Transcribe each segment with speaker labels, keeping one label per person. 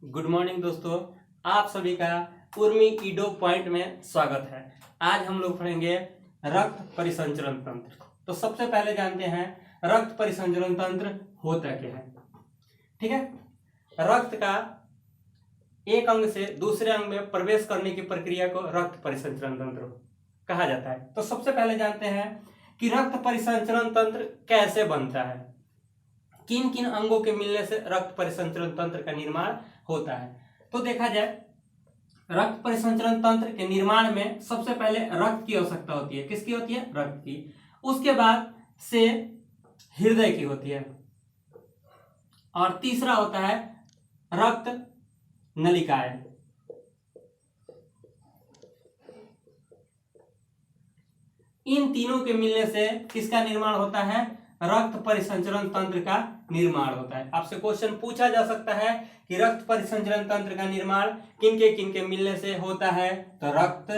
Speaker 1: Good morning दोस्तों, आप सभी का उर्मी ईडो पॉइंट में स्वागत है। आज हम लोग पढ़ेंगे रक्त परिसंचरण तंत्र। तो सबसे पहले जानते हैं रक्त परिसंचरण तंत्र होता क्या है। ठीक है, रक्त का एक अंग से दूसरे अंग में प्रवेश करने की प्रक्रिया को रक्त परिसंचरण तंत्र कहा जाता है। तो सबसे पहले जानते हैं कि रक्त परिसंचरण तंत्र कैसे बनता है, किन किन अंगों के मिलने से रक्त परिसंचरण तंत्र का निर्माण होता है। तो देखा जाए, रक्त परिसंचरण तंत्र के निर्माण में सबसे पहले रक्त की आवश्यकता होती है। किसकी होती है? रक्त की। उसके बाद से हृदय की होती है और तीसरा होता है रक्त नलिकाएं। इन तीनों के मिलने से किसका निर्माण होता है? रक्त परिसंचरण तंत्र का निर्माण होता है। आपसे क्वेश्चन पूछा जा सकता है कि रक्त परिसंचरण तंत्र का निर्माण किनके मिलने से होता है। तो रक्त,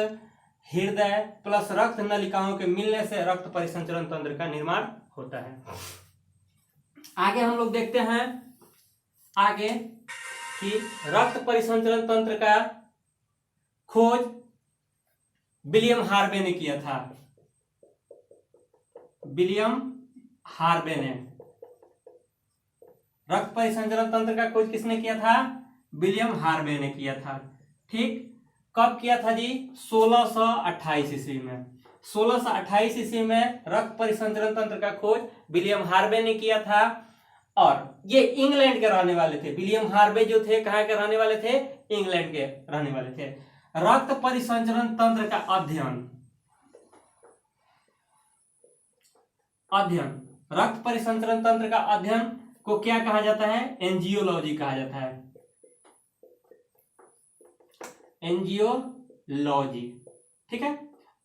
Speaker 1: हृदय प्लस रक्त नलिकाओं के मिलने से रक्त परिसंचरण तंत्र का निर्माण होता है। आगे हम लोग देखते हैं आगे कि रक्त परिसंचरण तंत्र का खोज विलियम हार्वे ने किया था। विलियम हार्वे ने रक्त परिसंचरण तंत्र का खोज किसने किया था? विलियम हार्वे ने किया था। ठीक, कब किया था जी? 1628 ईस्वी में। 1628 ईस्वी में रक्त परिसंचरण तंत्र का खोज विलियम हार्वे ने किया था और ये इंग्लैंड के रहने वाले थे। विलियम हार्वे जो थे कहाँ के रहने वाले थे? इंग्लैंड के रहने वाले थे। रक्त परिसंचरण तंत्र का अध्ययन रक्त परिसंचरण तंत्र का अध्ययन को क्या कहा जाता है? एंजियोलॉजी कहा जाता है। एंजियोलॉजी। ठीक है,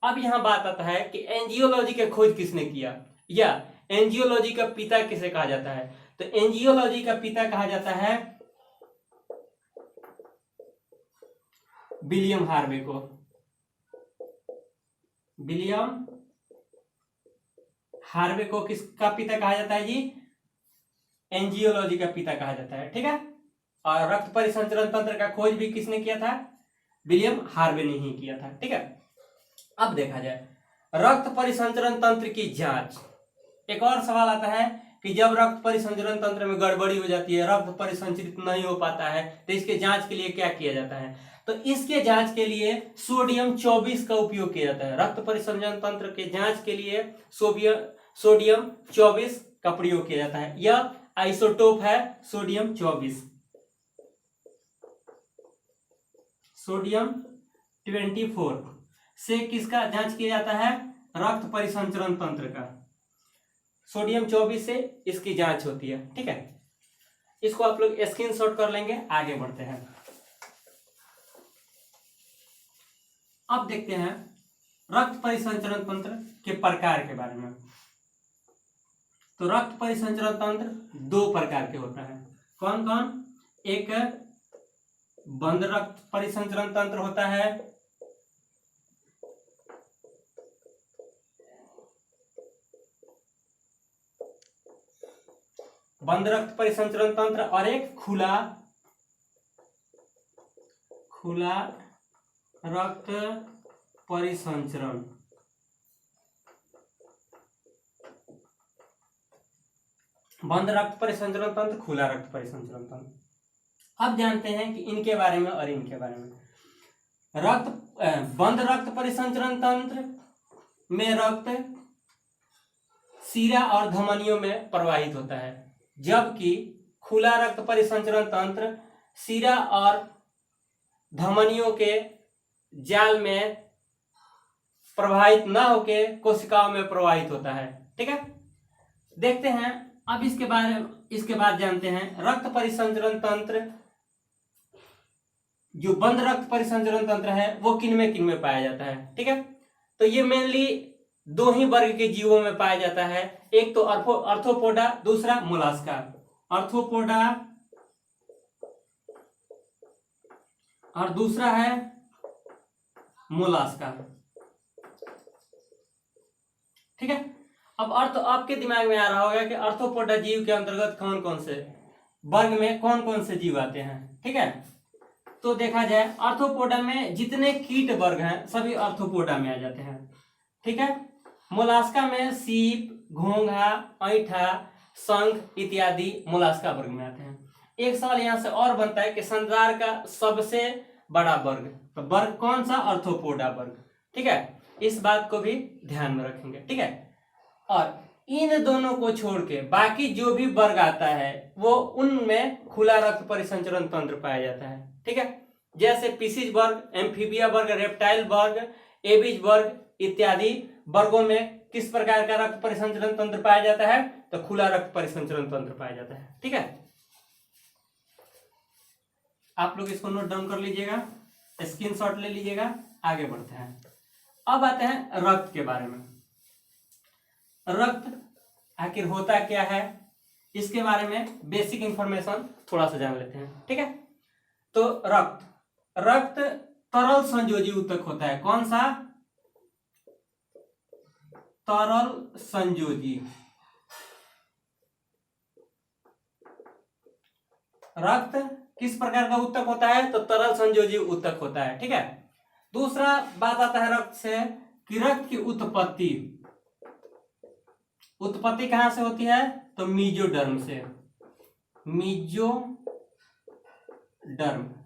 Speaker 1: अब यहां बात आता है कि एंजियोलॉजी का खोज किसने किया या एंजियोलॉजी का पिता किसे कहा जाता है। तो एंजियोलॉजी का पिता कहा जाता है विलियम हार्वे को। विलियम हार्वे को किसका पिता कहा जाता है जी? एंजियोलॉजी का पिता कहा जाता है। ठीक है, और रक्त परिसंचरण तंत्र का खोज भी किसने किया था? विलियम हार्वे ने ही किया था। ठीक है, अब देखा जाए रक्त परिसंचरण तंत्र की जांच। एक और सवाल आता है कि जब रक्त परिसंचरण तंत्र में गड़बड़ी हो जाती है, रक्त परिसंचरित नहीं हो पाता है, तो इसके जांच के लिए क्या किया जाता है? तो इसके जांच के लिए सोडियम 24 का उपयोग किया जाता है। रक्त परिसंचरण तंत्र के जांच के लिए सोडियम 24 का प्रयोग किया जाता है। यह आइसोटोप है सोडियम 24। सोडियम 24 से किसका जांच किया जाता है? रक्त परिसंचरण तंत्र का। सोडियम 24 से इसकी जांच होती है। ठीक है, इसको आप लोग स्क्रीनशॉट कर लेंगे। आगे बढ़ते हैं। अब देखते हैं रक्त परिसंचरण तंत्र के प्रकार के बारे में। तो रक्त परिसंचरण तंत्र दो प्रकार के होता है। कौन कौन? एक बंद रक्त परिसंचरण तंत्र होता है, बंद रक्त परिसंचरण तंत्र, और एक खुला रक्त परिसंचरण। बंद रक्त परिसंचरण तंत्र, खुला रक्त परिसंचरण तंत्र। अब जानते हैं कि इनके बारे में और इनके बारे में। बंद रक्त परिसंचरण तंत्र में रक्त शिरा और धमनियों में प्रवाहित होता है, जबकि खुला रक्त परिसंचरण तंत्र शिरा और धमनियों के जाल में प्रवाहित न होकर कोशिकाओं में प्रवाहित होता है। ठीक है, देखते हैं अब इसके बाद जानते हैं रक्त परिसंचरण तंत्र। जो बंद रक्त परिसंचरण तंत्र है वो किन में पाया जाता है। ठीक है, तो ये मेनली दो ही वर्ग के जीवों में पाया जाता है। एक तो आर्थ्रोपोडा, दूसरा मोलास्का। आर्थ्रोपोडा और दूसरा है मोलास्का। ठीक है, अब आपके दिमाग में आ रहा होगा कि आर्थ्रोपोडा जीव के अंतर्गत कौन कौन से वर्ग में कौन कौन से जीव आते हैं। ठीक है, तो देखा जाए आर्थ्रोपोडा में जितने कीट वर्ग हैं सभी आर्थ्रोपोडा में आ जाते हैं। ठीक है, मोलास्का में सीप, घोंघा, ऐंठा, शंख इत्यादि मोलास्का वर्ग में आते हैं। एक सवाल यहां से और बनता है कि संसार का सबसे बड़ा वर्ग, तो वर्ग कौन सा? आर्थ्रोपोडा वर्ग। ठीक है, इस बात को भी ध्यान में रखेंगे। ठीक है, और इन दोनों को छोड़ के बाकी जो भी वर्ग आता है वो उनमें खुला रक्त परिसंचरण तंत्र पाया जाता है। ठीक है, जैसे पीसीज वर्ग, एम्फीबिया वर्ग, रेप्टाइल वर्ग, एबीज वर्ग इत्यादि वर्गों में किस प्रकार का रक्त परिसंचरण तंत्र पाया जाता है? तो खुला रक्त परिसंचरण तंत्र पाया जाता है। ठीक है, आप लोग इसको नोट डाउन कर लीजिएगा, स्क्रीनशॉट ले लीजिएगा। आगे बढ़ते हैं, अब आते हैं रक्त के बारे में। रक्त आखिर होता क्या है, इसके बारे में बेसिक इंफॉर्मेशन थोड़ा सा जान लेते हैं। ठीक है, तो रक्त तरल संयोजी ऊतक होता है। कौन सा? तरल संयोजी। रक्त किस प्रकार का ऊतक होता है? तो तरल संयोजी ऊतक होता है। ठीक है, दूसरा बात आता है रक्त से कि रक्त की उत्पत्ति कहां से होती है? तो मीजोडर्म से। मीजोडर्म,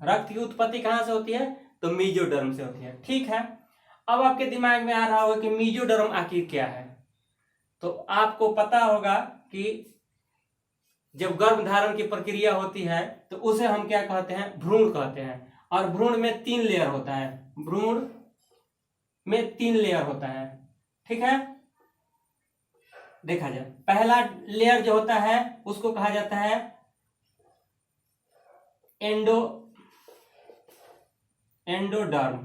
Speaker 1: रक्त की उत्पत्ति कहां से होती है? तो मीजोडर्म से होती है। ठीक है, अब आपके दिमाग में आ रहा होगा कि मीजोडर्म आखिर क्या है। तो आपको पता होगा कि जब गर्भ धारण की प्रक्रिया होती है तो उसे हम क्या कहते हैं? भ्रूण कहते हैं। और भ्रूण में 3 लेयर होता है। भ्रूण में 3 लेयर होता है। ठीक है, देखा जाए पहला लेयर जो होता है उसको कहा जाता है एंडोडर्म।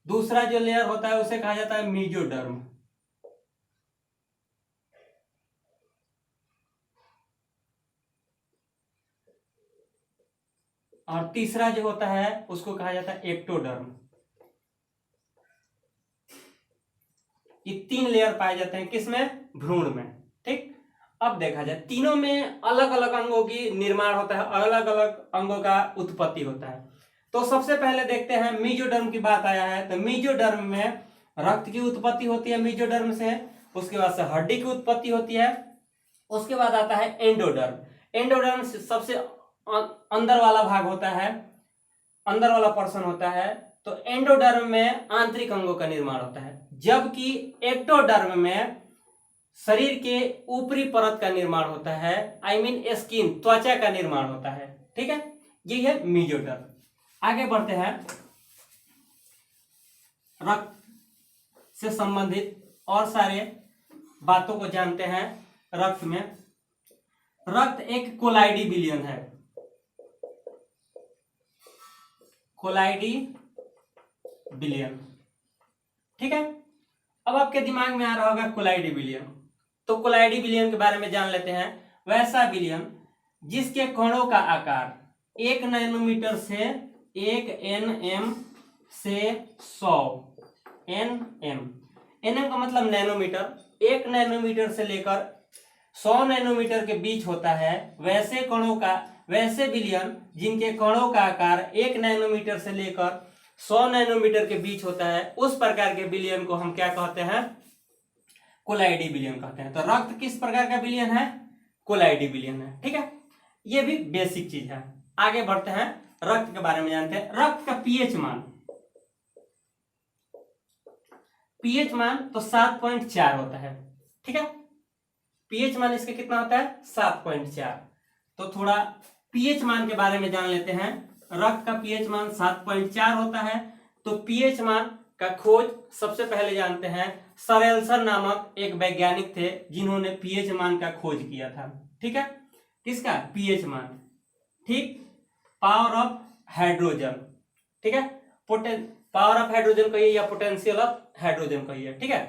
Speaker 1: दूसरा जो लेयर होता है उसे कहा जाता है मीजोडर्म। और तीसरा जो होता है उसको कहा जाता है एक्टोडर्म। ये 3 लेयर पाए जाते हैं किसमें? भ्रूण में। ठीक, अब देखा जाए तीनों में अलग अलग अंगों की निर्माण होता है, अलग अलग अंगों का उत्पत्ति होता है। तो सबसे पहले देखते हैं मीजोडर्म की बात आया है तो मीजोडर्म में रक्त की उत्पत्ति होती है मीजोडर्म से। उसके बाद से हड्डी की उत्पत्ति होती है। उसके बाद आता है एंडोडर्म। एंडोडर्म सबसे अंदर वाला भाग होता है, अंदर वाला पर्सन होता है। तो एंडोडर्म में आंतरिक अंगों का निर्माण होता है, जबकि एक्टोडर्म में शरीर के ऊपरी परत का निर्माण होता है। आई मीन स्किन, त्वचा का निर्माण होता है। ठीक है, ये है मीजोडर्म। आगे बढ़ते हैं, रक्त से संबंधित और सारे बातों को जानते हैं। रक्त में रक्त एक कोलाइडी विलयन है। कोलाइडी विलयन। ठीक है, अब आपके दिमाग में आ रहा होगा कोलाइडी विलयन। तो कोलाइडी विलयन के बारे में जान लेते हैं। वैसा विलयन जिसके कणों का आकार 1 नैनोमीटर से 1 nm से 100 nm। nm का मतलब नैनोमीटर। 1 नैनोमीटर से लेकर 100 नैनोमीटर के बीच होता है। वैसे विलयन जिनके कणों का आकार 1 नैनोमीटर से लेकर 100 नैनोमीटर के बीच होता है, उस प्रकार के विलयन को हम क्या कहते हैं? कोलाइडी विलयन कहते हैं। तो रक्त किस प्रकार का विलयन है? कोलाइडी विलयन है। ठीक है, ये भी बेसिक चीज है। आगे बढ़ते हैं, रक्त के बारे में जानते हैं। रक्त का पीएच मान तो 7.4 होता है। ठीक है, पीएच मान इसका कितना होता है? 7.4। तो थोड़ा पीएच मान के बारे में जान लेते हैं। रक्त का पीएच मान 7.4 होता है। तो पीएच मान का खोज सबसे पहले जानते हैं, सरेल्सन नामक एक वैज्ञानिक थे जिन्होंने पीएच मान का खोज किया था। ठीक है, किसका? पीएच मान। ठीक, पावर ऑफ हाइड्रोजन। ठीक है, पावर ऑफ हाइड्रोजन कहिए या पोटेंशियल ऑफ हाइड्रोजन कहिए। ठीक है,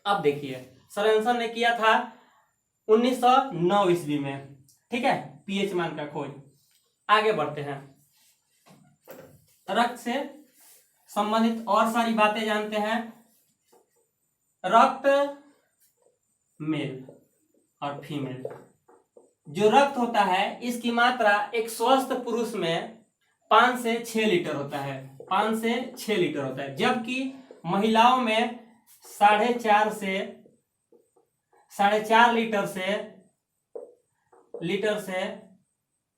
Speaker 1: अब देखिए सरेल्सन ने किया था 1909 ईस्वी में। ठीक है, पीएच मान का खोज। आगे बढ़ते हैं, रक्त से संबंधित और सारी बातें जानते हैं। रक्त मेल और फीमेल। जो रक्त होता है इसकी मात्रा एक स्वस्थ पुरुष में 5 से 6 लीटर होता है, 5 से 6 लीटर होता है, जबकि महिलाओं में 4.5 से 4.5 लीटर से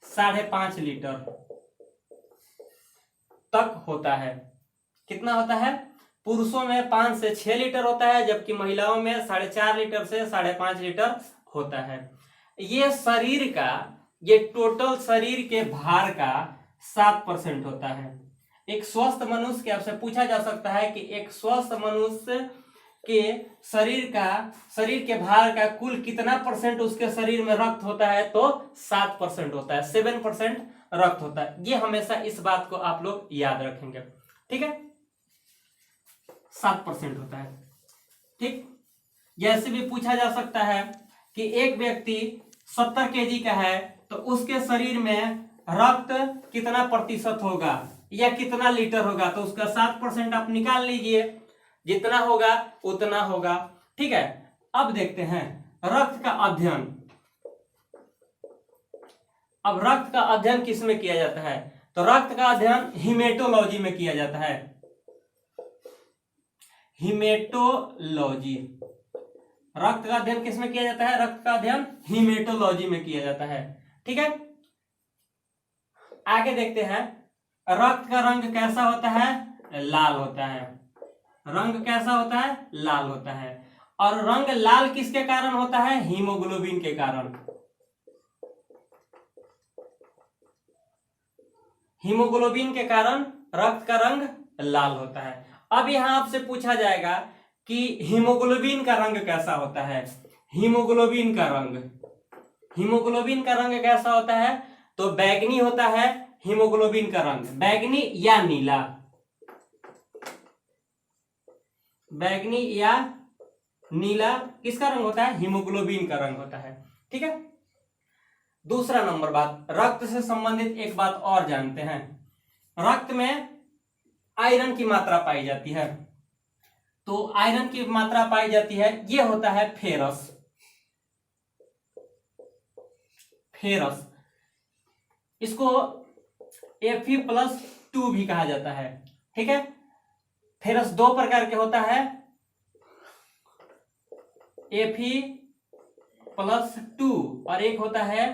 Speaker 1: 5.5 लीटर तक होता है। कितना होता है? पुरुषों में 5 से 6 लीटर होता है, जबकि महिलाओं में 4.5 लीटर से 5.5 लीटर होता है। ये शरीर का, ये टोटल शरीर के भार का 7% होता है। एक स्वस्थ मनुष्य के, आपसे पूछा जा सकता है कि एक स्वस्थ मनुष्य के शरीर के भार का कुल कितना परसेंट उसके शरीर में रक्त होता है, तो 7% होता है, 7% रक्त होता है। ये हमेशा इस बात को आप लोग याद रखेंगे, ठीक है, 7% होता है। ठीक, जैसे भी पूछा जा सकता है कि एक व्यक्ति 70 केजी का है तो उसके शरीर में रक्त कितना प्रतिशत होगा या कितना लीटर होगा, तो उसका 7% आप निकाल लीजिए, जितना होगा उतना होगा। ठीक है, अब देखते हैं रक्त का अध्ययन। अब रक्त का अध्ययन किस में किया जाता है? तो रक्त का अध्ययन हीमेटोलॉजी में किया जाता है। हीमेटोलॉजी, रक्त का अध्ययन किस में किया जाता है? रक्त का अध्ययन हीमेटोलॉजी में किया जाता है। ठीक है, आगे देखते हैं रक्त का रंग कैसा होता है? लाल होता है। रंग कैसा होता है? लाल होता है। और रंग लाल किसके कारण होता है? हीमोग्लोबिन के कारण। हीमोग्लोबिन के कारण रक्त का रंग लाल होता है। अब यहां आपसे पूछा जाएगा कि हीमोग्लोबिन का रंग कैसा होता है? हीमोग्लोबिन का रंग कैसा होता है? तो बैंगनी होता है हीमोग्लोबिन का रंग, बैंगनी या नीला, बैंगनी या नीला किसका रंग होता है? हीमोग्लोबिन का रंग होता है। ठीक है, दूसरा नंबर बात, रक्त से संबंधित एक बात और जानते हैं। रक्त में आयरन की मात्रा पाई जाती है, तो आयरन की मात्रा पाई जाती है, ये होता है फेरस। इसको Fe+2 भी कहा जाता है। ठीक है, फेरस 2 प्रकार के होता है, Fe+2 और एक होता है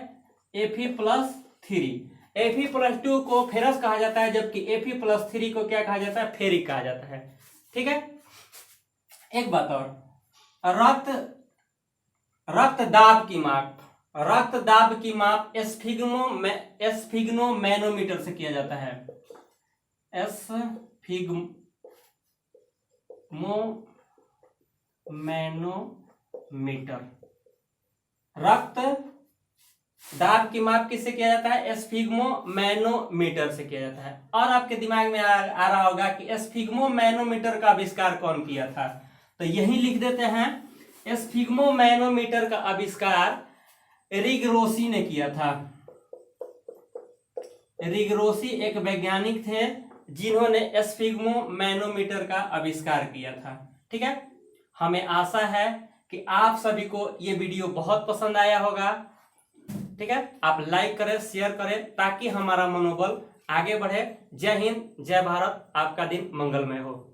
Speaker 1: Fe+3। Fe+2 को फेरस कहा जाता है, जबकि Fe+3 को क्या कहा जाता है? फेरिक कहा जाता है। ठीक है, एक बात और, रक्तदाब की माप एस्फिग्नोमैनोमीटर से किया जाता है। एस्फिग्नोमैनोमीटर, रक्त दाब की माप किससे किया जाता है? एस्फिग्नोमैनोमीटर से किया जाता है। और आपके दिमाग में आ रहा होगा कि एस्फिग्नोमैनोमीटर का आविष्कार कौन किया था? तो यही लिख देते हैं, एस्फिग्नोमैनोमीटर का आविष्कार रिगरोसी ने किया था। रिगरोसी एक वैज्ञानिक थे जिन्होंने एस्फिग्नोमैनोमीटर का आविष्कार किया था। ठीक है, हमें आशा है कि आप सभी को ये वीडियो बहुत पसंद आया होगा। ठीक है, आप लाइक करें, शेयर करें, ताकि हमारा मनोबल आगे बढ़े। जय हिंद, जय भारत, आपका दिन मंगलमय हो।